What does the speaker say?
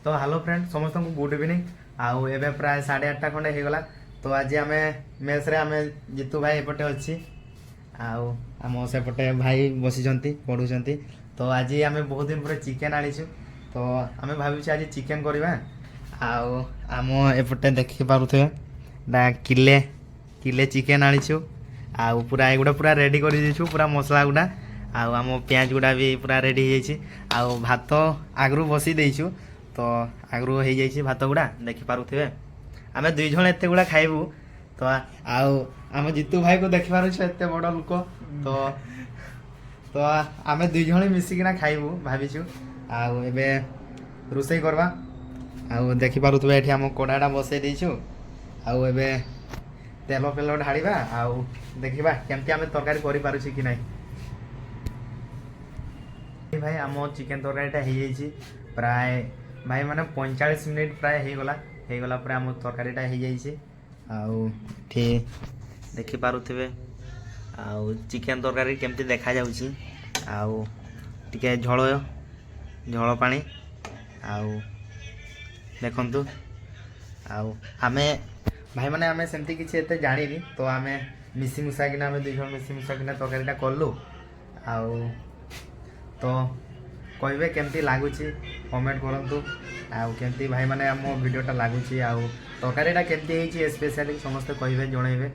तो hello friend समस्त को गुड इवनिंग आउ एबे प्राय 8:30 खंडे हो गला। तो आज आम मेस रे आम जितू भाई एपटे अच्छी आउ आम सेपटे भाई बसी पढ़ुंट। तो आज आम बहुत दिन पर चिकेन आनीचु तो आम भावी आज चिकेन करवा आउ आम एपटे देखी पारे किले किले चिकेन आनीचु आउ पूरा एगुड़ा पूरा रेडी कर देछु पूरा मसला गुड़ा आउ आम पियाज गुड़ा भी पूरा रेडी हो जाइए आउ भात आगु बसी देछु तो आगु हो जाइए भात गुड़ा देखी पारे आम दुई जन एत गुड़ा खाइबू। तो आउ आम जितू भाई को देखी पार्छ एत बड़ लोक तो तो आम दुई जन मिसिकिना खाइबू भाविचु आउ एबे रोसई करवा आउ देखी पारुथबे एठी आम कड़ाटा बसई देछु आउ एबे तेल फेल ढाड़ा आउ देखा केमती आम तरकारी कर पारुछि कि नहीं। भाई आम चिकेन तरकारीटा हो जाइए प्राय भाई माने 45 मिनिट प्राय हो गला पर आम तरकारीटा हो जाइए आउ देखी पारुथिबे आउ चिकेन तरकारी केमती देखा जाउछि आउ टिके झोल झोल पानी आउ देखंतु आउ आमे भाई माने आमे सेमती किछि एते जानिनी तो आमे मिसी मुसा किना आमे दुई जण मिसी मुसा किना तरकारीटा करलु आउ तो कहबे केमती लगुच कमेंट करंतु आउ केमती भाई माने आम वीडियोटा लगुच आउ तरकारीटा केमती होइछि स्पेशली समस्त कहबे जणैबे।